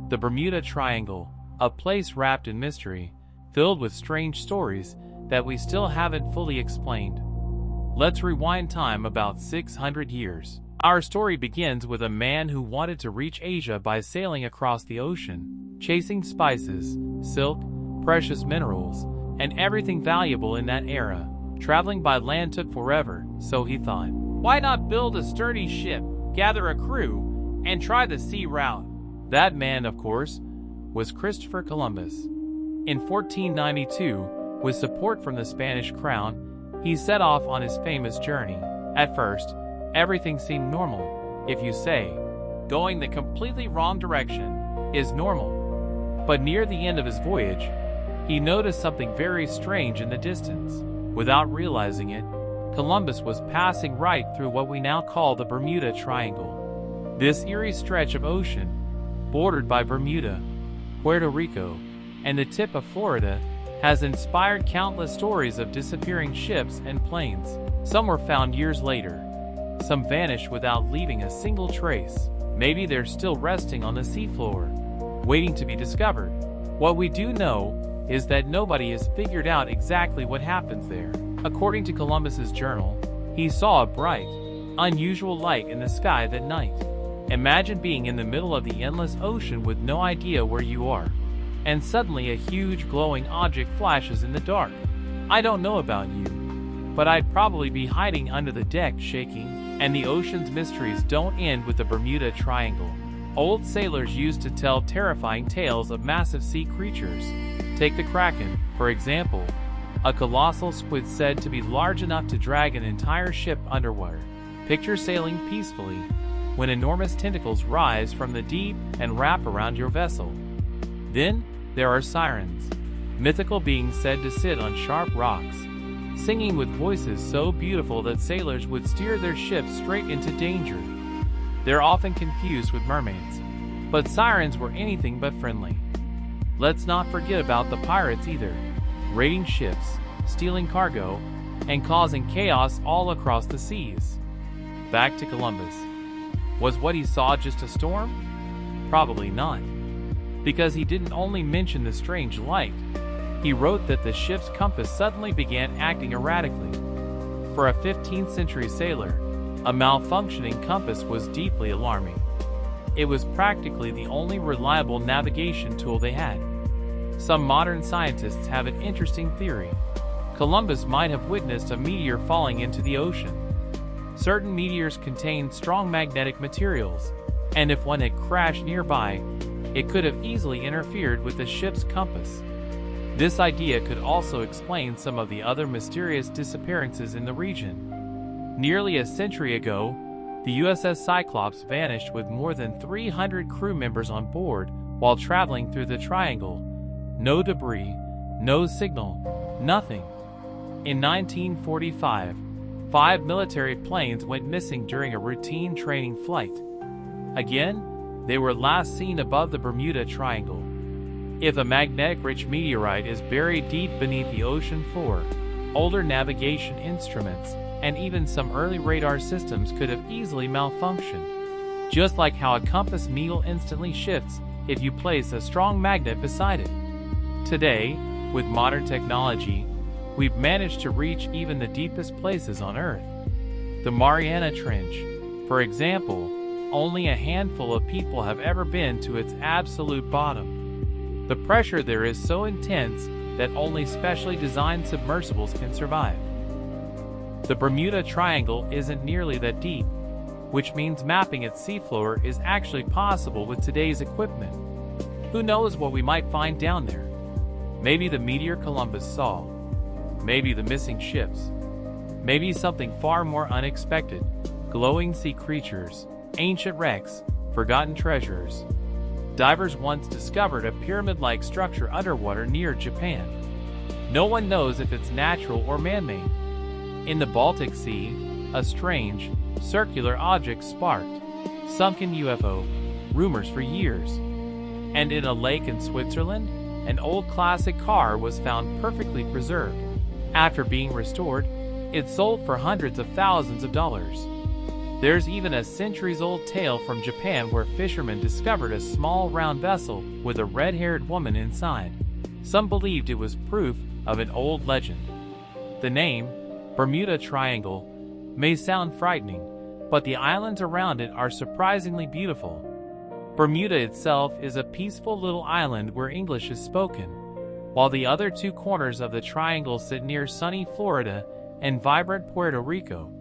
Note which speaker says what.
Speaker 1: The Bermuda Triangle, a place wrapped in mystery, filled with strange stories that we still haven't fully explained. Let's rewind time about 600 years. Our story begins with a man who wanted to reach Asia by sailing across the ocean, chasing spices, silk, precious minerals, and everything valuable in that era. Traveling by land took forever, so he thought, why not build a sturdy ship, gather a crew, and try the sea route? That man, of course, was Christopher Columbus. In 1492, with support from the Spanish crown, he set off on his famous journey. At first, everything seemed normal. If you say, going the completely wrong direction is normal. But near the end of his voyage, he noticed something very strange in the distance. Without realizing it, Columbus was passing right through what we now call the Bermuda Triangle. This eerie stretch of ocean, bordered by Bermuda, Puerto Rico, and the tip of Florida, has inspired countless stories of disappearing ships and planes. Some were found years later. Some vanished without leaving a single trace. Maybe they're still resting on the seafloor, waiting to be discovered. What we do know is that nobody has figured out exactly what happens there. According to Columbus's journal, he saw a bright, unusual light in the sky that night. Imagine being in the middle of the endless ocean with no idea where you are, and suddenly a huge glowing object flashes in the dark. I don't know about you, but I'd probably be hiding under the deck shaking. And the ocean's mysteries don't end with the Bermuda Triangle. Old sailors used to tell terrifying tales of massive sea creatures. Take the Kraken, for example, a colossal squid said to be large enough to drag an entire ship underwater. Picture sailing peacefully when enormous tentacles rise from the deep and wrap around your vessel. Then there are sirens, mythical beings said to sit on sharp rocks, singing with voices so beautiful that sailors would steer their ships straight into danger. They're often confused with mermaids, but sirens were anything but friendly. Let's not forget about the pirates either, raiding ships, stealing cargo, and causing chaos all across the seas. Back to Columbus. Was what he saw just a storm? Probably not, because he didn't only mention the strange light. He wrote that the ship's compass suddenly began acting erratically. For a 15th century sailor, a malfunctioning compass was deeply alarming. It was practically the only reliable navigation tool they had. Some modern scientists have an interesting theory. Columbus might have witnessed a meteor falling into the ocean. Certain meteors contain strong magnetic materials, and if one had crashed nearby, it could have easily interfered with the ship's compass. This idea could also explain some of the other mysterious disappearances in the region. Nearly a century ago, the USS Cyclops vanished with more than 300 crew members on board while traveling through the Triangle. No debris, no signal, nothing. In 1945, 5 military planes went missing during a routine training flight. Again, they were last seen above the Bermuda Triangle. If a magnetic-rich meteorite is buried deep beneath the ocean floor, older navigation instruments and even some early radar systems could have easily malfunctioned, just like how a compass needle instantly shifts if you place a strong magnet beside it. Today, with modern technology, we've managed to reach even the deepest places on Earth. The Mariana Trench, for example, only a handful of people have ever been to its absolute bottom. The pressure there is so intense that only specially designed submersibles can survive. The Bermuda Triangle isn't nearly that deep, which means mapping its seafloor is actually possible with today's equipment. Who knows what we might find down there? Maybe the meteor Columbus saw. Maybe the missing ships. Maybe something far more unexpected. Glowing sea creatures, ancient wrecks, forgotten treasures. Divers once discovered a pyramid-like structure underwater near Japan. No one knows if it's natural or man-made. In the Baltic Sea, a strange, circular object sparked sunken UFO rumors for years. And in a lake in Switzerland, an old classic car was found perfectly preserved. After being restored, it sold for hundreds of thousands of dollars. There's even a centuries-old tale from Japan where fishermen discovered a small round vessel with a red-haired woman inside. Some believed it was proof of an old legend. The name, Bermuda Triangle, may sound frightening, but the islands around it are surprisingly beautiful. Bermuda itself is a peaceful little island where English is spoken, while the other two corners of the triangle sit near sunny Florida and vibrant Puerto Rico.